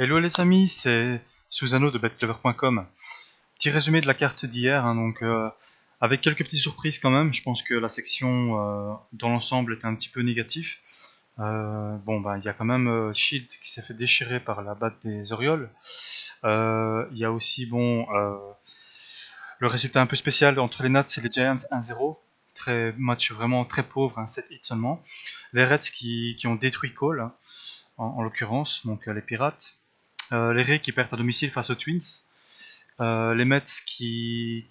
Hello les amis, c'est Susano de betclever.com. Petit résumé de la carte d'hier, avec quelques petites surprises quand même. Je pense que la section dans l'ensemble était un petit peu négative. Il y a quand même Shield qui s'est fait déchirer par la batte des Orioles. Il y a aussi le résultat un peu spécial entre les Nats et les Giants 1-0. Match vraiment très pauvre, 7 hits seulement. Les Reds qui ont détruit Cole, en l'occurrence, donc les Pirates. Les Rays qui perdent à domicile face aux Twins. Les Mets qui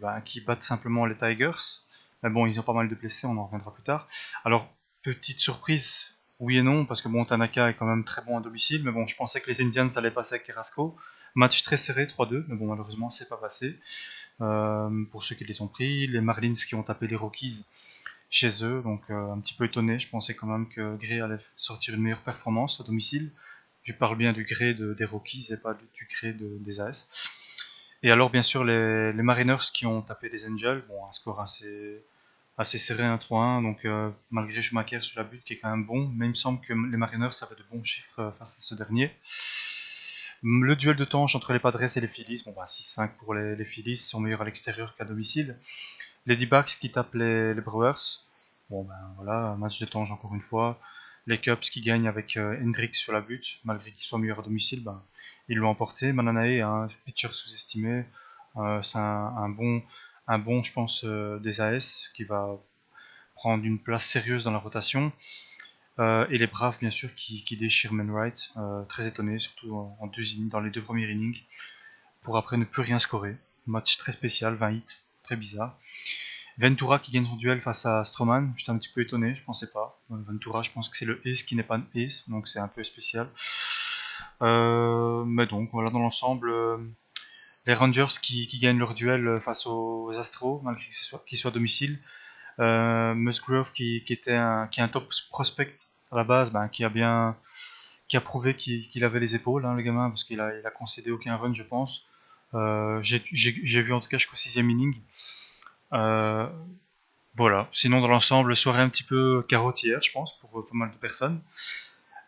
battent simplement les Tigers. Mais bon, ils ont pas mal de blessés, on en reviendra plus tard. Alors, petite surprise, oui et non, parce que bon, Tanaka est quand même très bon à domicile, mais bon, je pensais que les Indians allaient passer avec Carrasco. Match très serré, 3-2, mais bon, malheureusement, c'est pas passé. Pour ceux qui les ont pris, les Marlins qui ont tapé les Rockies chez eux, donc un petit peu étonné. Je pensais quand même que Gray allait sortir une meilleure performance à domicile. Je parle bien du gré des Rockies et pas du gré des AS. Et alors, bien sûr, les Mariners qui ont tapé les Angels. Bon, un score assez serré, 1-3-1. Donc, malgré Schumacher sur la butte qui est quand même bon, mais il me semble que les Mariners avaient de bons chiffres face à ce dernier. Le duel de tanche entre les Padres et les Phillies. 6-5 pour les Phillies, sont meilleurs à l'extérieur qu'à domicile. Les D-backs qui tapent les Brewers. Voilà, match de tange encore une fois. Les Cubs qui gagnent avec Hendricks sur la butte, malgré qu'il soit meilleur à domicile, ils l'ont emporté. Mananae, un pitcher sous-estimé, c'est un bon, je pense, des AS qui va prendre une place sérieuse dans la rotation. Et les Braves, bien sûr, qui déchirent Wainwright, très étonné, surtout dans les deux premiers innings, pour après ne plus rien scorer. Match très spécial, 20 hits, très bizarre. Ventura qui gagne son duel face à Stroman, j'étais un petit peu étonné, je pensais pas. Ventura, je pense que c'est le ace qui n'est pas un ace, donc c'est un peu spécial. Mais donc voilà, dans l'ensemble, les Rangers qui gagnent leur duel face aux Astros, malgré qu'ils soient à domicile. Musgrove qui est un top prospect à la base, qui a prouvé qu'il avait les épaules, le gamin, parce qu'il a concédé aucun run, je pense. J'ai vu en tout cas jusqu'au 6ème inning. Voilà, sinon dans l'ensemble, soirée un petit peu carotière, je pense, pour pas mal de personnes.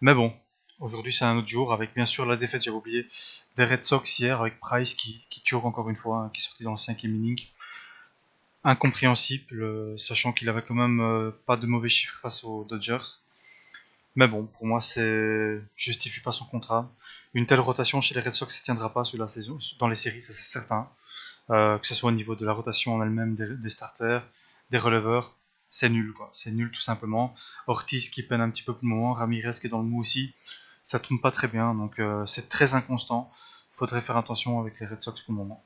Mais bon, aujourd'hui c'est un autre jour, avec bien sûr la défaite, j'avais oublié, des Red Sox hier, avec Price qui choke encore une fois, qui est sorti dans le 5ème inning. Incompréhensible, sachant qu'il avait quand même pas de mauvais chiffres face aux Dodgers. Mais bon, pour moi, justifie pas son contrat. Une telle rotation chez les Red Sox, ça tiendra pas sur la saison, dans les séries, ça c'est certain. Que ce soit au niveau de la rotation en elle-même des starters, des releveurs, c'est nul quoi. C'est nul tout simplement. Ortiz qui peine un petit peu pour le moment, Ramirez qui est dans le mou aussi, ça tourne pas très bien, donc c'est très inconstant. Faudrait faire attention avec les Red Sox pour le moment.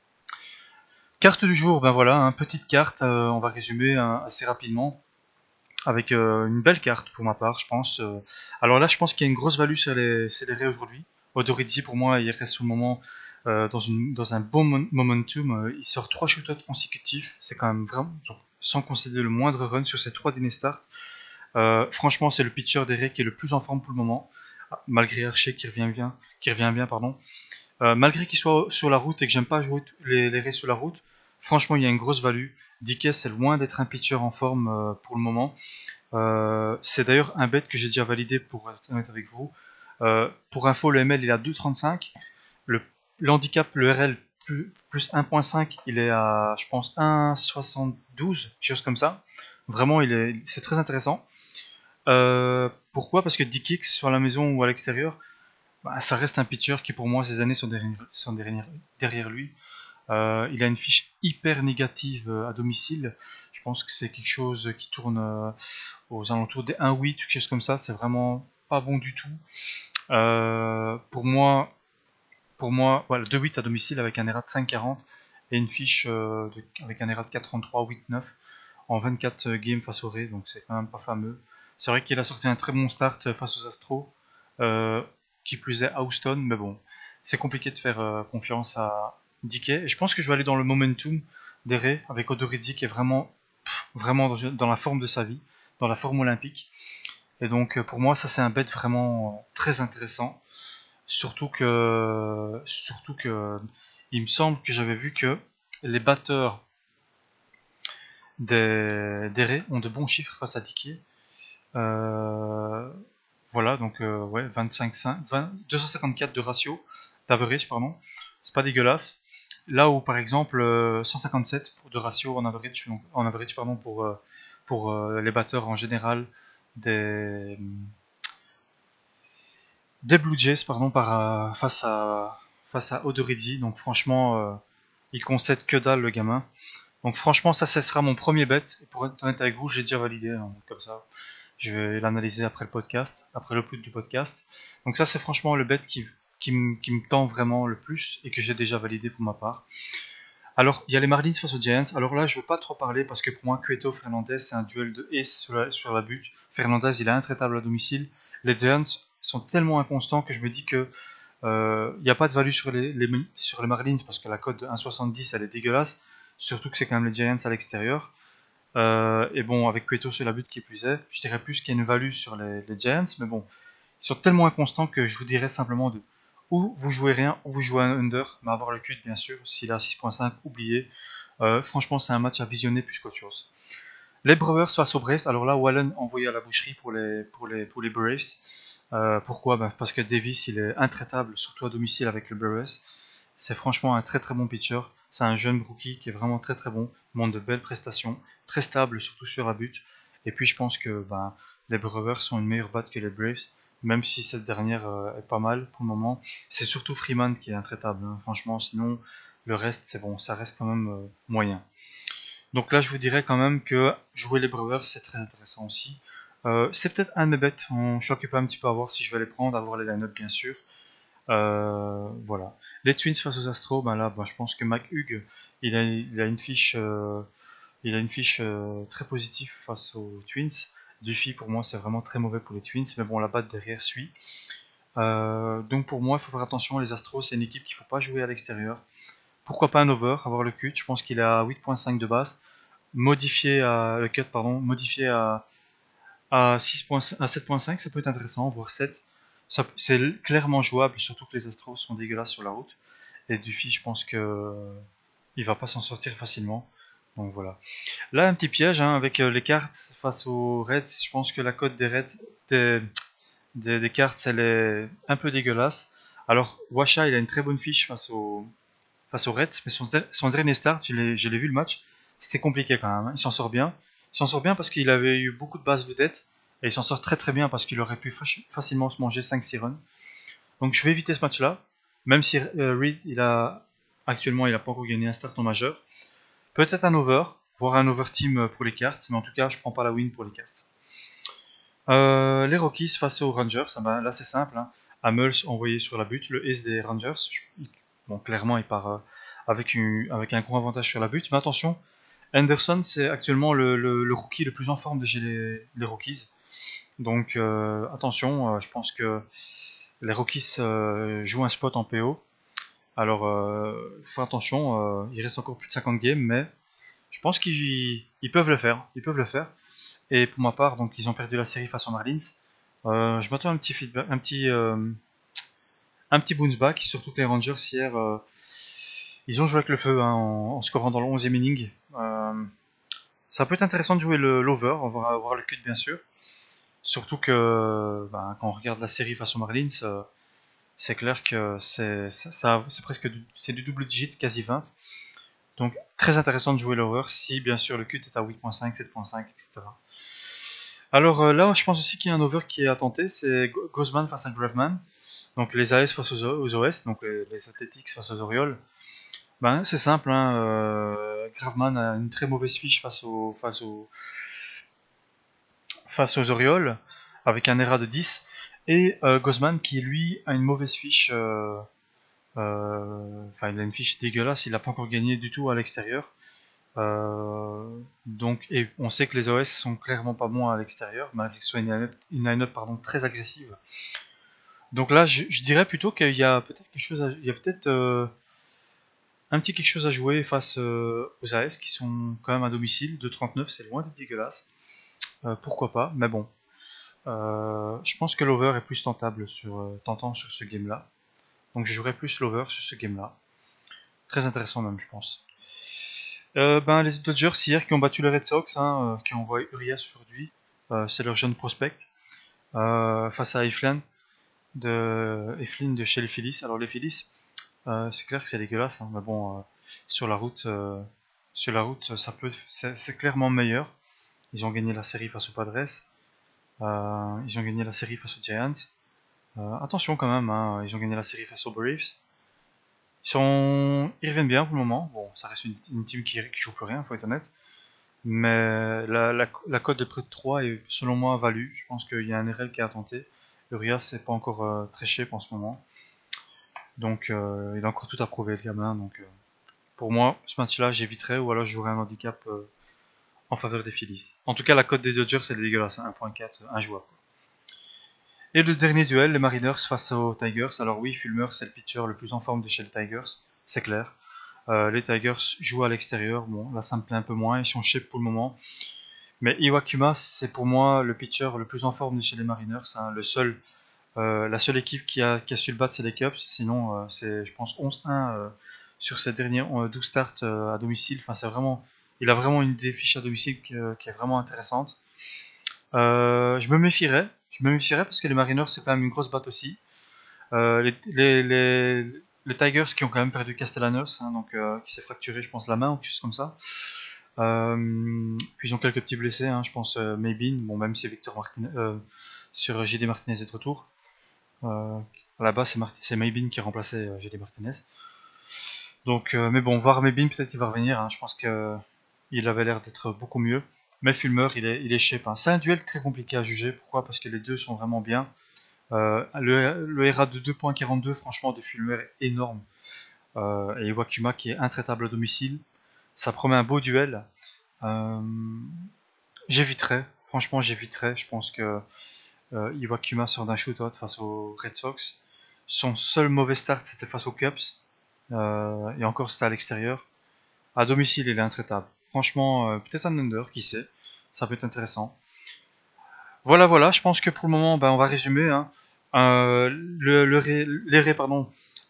Carte du jour, petite carte, on va résumer assez rapidement. Avec une belle carte pour ma part, je pense. Alors là, je pense qu'il y a une grosse value sur les Rays aujourd'hui. Odorizzi, pour moi, il reste sur le moment dans un bon momentum. Il sort 3 shootouts consécutifs. C'est quand même vraiment, sans concéder le moindre run sur ces 3 derniers starts. Franchement, c'est le pitcher des Rays qui est le plus en forme pour le moment. Malgré Archer qui revient bien, malgré qu'il soit sur la route et que j'aime pas jouer les Rays sur la route, franchement, il y a une grosse value. Dickey, c'est loin d'être un pitcher en forme pour le moment. C'est d'ailleurs un bet que j'ai déjà validé pour être honnête avec vous. Pour info, le ML il est à 2,35. L'handicap, le RL plus 1,5, il est à, je pense, 1,72, quelque chose comme ça. Vraiment, c'est très intéressant. Pourquoi? Parce que Dickey, soit à la maison ou à l'extérieur, ça reste un pitcher qui pour moi ces années sont derrière lui. Il a une fiche hyper négative à domicile. Je pense que c'est quelque chose qui tourne aux alentours des 1-8, quelque chose comme ça. C'est vraiment pas bon du tout. Pour moi, voilà, 2-8 à domicile avec un ERA de 5,40 et une fiche avec un ERA de 4,33, 8-9 en 24 games face au Rays, donc c'est quand même pas fameux. C'est vrai qu'il a sorti un très bon start face aux Astros, qui plus est à Houston, mais bon, c'est compliqué de faire confiance à Dickey. Et je pense que je vais aller dans le momentum des Rays avec Odorizzi qui est vraiment dans la forme de sa vie, dans la forme olympique. Et donc pour moi, ça c'est un bet vraiment très intéressant. Surtout que il me semble que j'avais vu que les batteurs des Rays ont de bons chiffres face à Dickey. voilà, donc ouais, 254 de ratio, d'average, pardon. C'est pas dégueulasse. Là où par exemple 157 de ratio en average pardon, pour les batteurs en général des, des Blue Jays pardon, face à Odorizzi. Donc franchement, il concède que dalle le gamin. Donc franchement, ça sera mon premier bet. Et pour être honnête avec vous, j'ai déjà validé, hein, comme ça. Je vais l'analyser après le podcast, après le du podcast. Donc ça, c'est franchement le bet qui me tend vraiment le plus et que j'ai déjà validé pour ma part. Alors, il y a les Marlins face aux Giants. Alors là, je ne veux pas trop parler parce que pour moi, Cueto Fernandez, c'est un duel de ace sur la butte. Fernandez, il est intraitable à domicile. Les Giants sont tellement inconstants que je me dis que il n'y a pas de value sur les Marlins parce que la cote de 1,70 elle est dégueulasse. Surtout que c'est quand même les Giants à l'extérieur. Et bon, avec Cueto sur la butte qui plus est, je dirais plus qu'il y a une value sur les Giants. Mais bon, ils sont tellement inconstants que je vous dirais simplement de ou vous jouez rien, ou vous jouez un under, mais avoir le cut bien sûr. S'il est à 6.5, oubliez. Franchement, c'est un match à visionner plus qu'autre chose. Les Brewers face aux Braves. Alors là, Wallen envoyé à la boucherie pour les Braves. Pourquoi parce que Davis, il est intraitable, surtout à domicile avec le Brewers. C'est franchement un très très bon pitcher. C'est un jeune rookie qui est vraiment très très bon. Il montre de belles prestations, très stable, surtout sur la butte. Et puis je pense que les Brewers sont une meilleure batte que les Braves, même si cette dernière est pas mal pour le moment. C'est surtout Freeman qui est intraitable, hein. Franchement, sinon le reste c'est bon, ça reste quand même moyen. Donc là, je vous dirais quand même que jouer les Brewers, c'est très intéressant aussi. C'est peut-être un de mes bêtes. Je suis occupé un petit peu à voir si je vais les prendre, à voir les line-up bien sûr. Voilà. Les Twins face aux Astros, je pense que McHugh, il a une fiche, très positive face aux Twins. Duffy, pour moi, c'est vraiment très mauvais pour les Twins, mais bon, la batte derrière suit. Donc pour moi, il faut faire attention. Les Astros, c'est une équipe qu'il ne faut pas jouer à l'extérieur. Pourquoi pas un over, avoir le cut. Je pense qu'il est à 8.5 de base. Le cut, pardon, modifié à 7.5, ça peut être intéressant, voire 7. C'est clairement jouable, surtout que les Astros sont dégueulasses sur la route. Et Duffy, je pense que il va pas s'en sortir facilement. Donc voilà. Là, un petit piège hein, avec les cartes face aux Reds. Je pense que la cote des Reds, des cartes, elle est un peu dégueulasse. Alors, Washa, il a une très bonne fiche face aux Reds, mais son dernier start, je l'ai vu le match, c'était compliqué quand même, hein. Il s'en sort bien. Il s'en sort bien parce qu'il avait eu beaucoup de bases vedettes, et il s'en sort très très bien parce qu'il aurait pu facilement se manger 5-6 runs. Donc je vais éviter ce match-là, même si Reed, actuellement, il n'a pas encore gagné un start en majeur. Peut-être un over, voire un over team pour les cartes, mais en tout cas, je prends pas la win pour les cartes. Les Rockies face aux Rangers, là c'est simple, hein. Hamels envoyé sur la butte, le ace des Rangers. Bon, clairement, il part avec un gros avantage sur la butte. Mais attention, Anderson, c'est actuellement le rookie le plus en forme de chez les Rockies. Donc attention, je pense que les Rockies jouent un spot en PO. Alors, faut attention, il reste encore plus de 50 games, mais je pense qu'ils peuvent le faire. Ils peuvent le faire. Et pour ma part, donc ils ont perdu la série face aux Marlins. Je m'attends à un petit feedback, un petit bounce back, surtout que les Rangers hier, ils ont joué avec le feu hein, en scorant dans le 11e inning. Ça peut être intéressant de jouer l'over, on va avoir le cut bien sûr. Surtout que quand on regarde la série face aux Marlins, c'est clair que c'est presque c'est du double digit, quasi 20. Donc très intéressant de jouer l'over si bien sûr le cut est à 8.5, 7.5, etc. Alors là, je pense aussi qu'il y a un over qui est à tenter, c'est Gosman face à Graveman. Donc les AS face aux OS, donc les Athletics face aux Orioles. C'est simple, hein, Graveman a une très mauvaise fiche face aux Orioles, avec un ERA de 10, et Gosman qui lui a une mauvaise fiche, il a une fiche dégueulasse, il n'a pas encore gagné du tout à l'extérieur. Et on sait que les OS sont clairement pas bons à l'extérieur, malgré que ce soit une line-up très agressive. Donc là, je dirais plutôt qu'il y a peut-être quelque chose, il y a peut-être un petit quelque chose à jouer face aux AS qui sont quand même à domicile. 2,39, c'est loin d'être dégueulasse. Pourquoi pas, mais bon. Je pense que l'over est plus tentant sur ce game-là. Donc je jouerai plus l'over sur ce game-là. Très intéressant même, je pense. Les Dodgers hier qui ont battu les Red Sox, hein, qui ont envoyé Urias aujourd'hui. C'est leur jeune prospect. face à Eflin de chez les Phillies. Alors les Phillies, c'est clair que c'est dégueulasse, hein, mais bon, sur la route, c'est clairement meilleur. Ils ont gagné la série face aux Padres, ils ont gagné la série face aux Giants. Attention quand même, hein, ils ont gagné la série face aux Braves. Ils reviennent bien pour le moment. Bon, ça reste une team qui joue plus rien, faut être honnête. Mais la cote de près de 3 est selon moi value. Je pense qu'il y a un RL qui a tenté. Urias n'est pas encore très shape en ce moment. Donc il a encore tout à prouver le gamin. Donc pour moi, ce match-là, j'éviterais ou alors je jouerais un handicap en faveur des Phillies. En tout cas, la cote des Dodgers, elle est dégueulasse. 1.4, injouable. Et le dernier duel, les Mariners face aux Tigers. Alors oui, Fulmer, c'est le pitcher le plus en forme de chez les Tigers, c'est clair. Les Tigers jouent à l'extérieur. Bon, là, ça me plaît un peu moins. Ils sont shape pour le moment. Mais Iwakuma, c'est pour moi le pitcher le plus en forme de chez les Mariners. Hein. La seule équipe qui a su le battre, c'est les Cubs. Sinon, c'est, je pense, 11-1 sur ses derniers 12 starts à domicile. Enfin, il a vraiment une des fiches à domicile qui est vraiment intéressante. Je me méfierais parce que les Mariners, c'est quand même une grosse batte aussi. Les Tigers qui ont quand même perdu Castellanos, hein, donc qui s'est fracturé, je pense, la main ou quelque chose comme ça. Puis ils ont quelques petits blessés, hein, je pense Maybin, bon même si Victor Martinez sur JD Martinez est de retour. À la base c'est Maybin qui a remplacé JD Martinez. Donc mais bon, voir Maybin, peut-être il va revenir, hein, je pense qu'il avait l'air d'être beaucoup mieux. Mais Fulmer il est shape. Hein. C'est un duel très compliqué à juger, pourquoi? Parce que les deux sont vraiment bien. Le RA de 2.42 franchement de Fulmer est énorme. Et Iwakuma qui est intraitable à domicile. Ça promet un beau duel. J'éviterais, franchement j'éviterais. Je pense que Iwakuma sort d'un shootout face aux Red Sox. Son seul mauvais start c'était face aux Cubs. Et encore c'était à l'extérieur. À domicile il est intraitable. Franchement, peut-être un under, qui sait. Ça peut être intéressant. Voilà, je pense que pour le moment, on va résumer. Hein. Le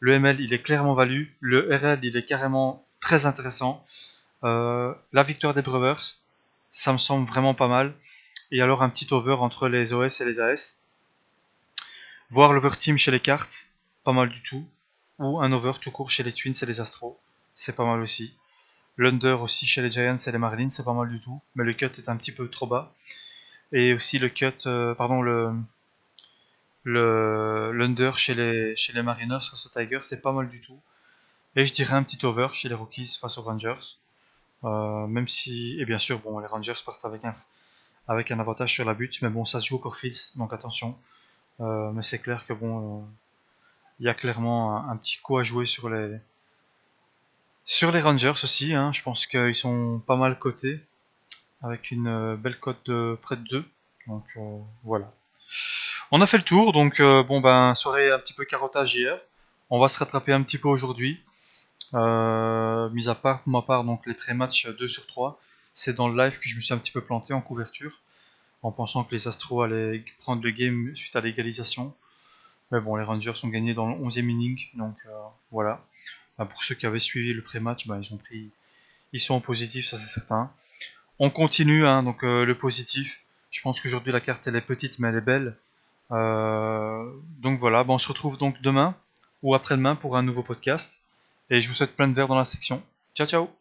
ML, il est clairement valu. Le RL, il est carrément très intéressant. La victoire des Brewers, ça me semble vraiment pas mal. Et alors un petit over entre les OS et les AS. Voir l'overteam chez les Cards, pas mal du tout. Ou un over tout court chez les Twins et les Astros, c'est pas mal aussi. L'under aussi chez les Giants et les Marlins, c'est pas mal du tout. Mais le cut est un petit peu trop bas. Et aussi l'under chez les Mariners face aux Tigers, c'est pas mal du tout. Et je dirais un petit over chez les Rockies face aux Rangers. Même si, et bien sûr, bon, les Rangers partent avec un avantage sur la butte, mais bon, ça se joue au Corefield, donc attention. Mais c'est clair que bon, il y a clairement un petit coup à jouer sur les Rangers aussi. Hein. Je pense qu'ils sont pas mal cotés, avec une belle cote de près de 2. Donc voilà. On a fait le tour, donc soirée un petit peu carottage hier. On va se rattraper un petit peu aujourd'hui. Mis à part, pour ma part, donc les pré-matchs 2 sur 3, c'est dans le live que je me suis un petit peu planté en couverture, en pensant que les Astros allaient prendre le game suite à l'égalisation. Mais bon, les Rangers ont gagné dans le 11e inning, donc voilà. Pour ceux qui avaient suivi le pré-match, ils sont en positif, ça c'est certain. On continue, hein, donc le positif. Je pense qu'aujourd'hui la carte elle est petite, mais elle est belle. Donc voilà, on se retrouve donc demain ou après-demain pour un nouveau podcast. Et je vous souhaite plein de verres dans la section. Ciao ciao!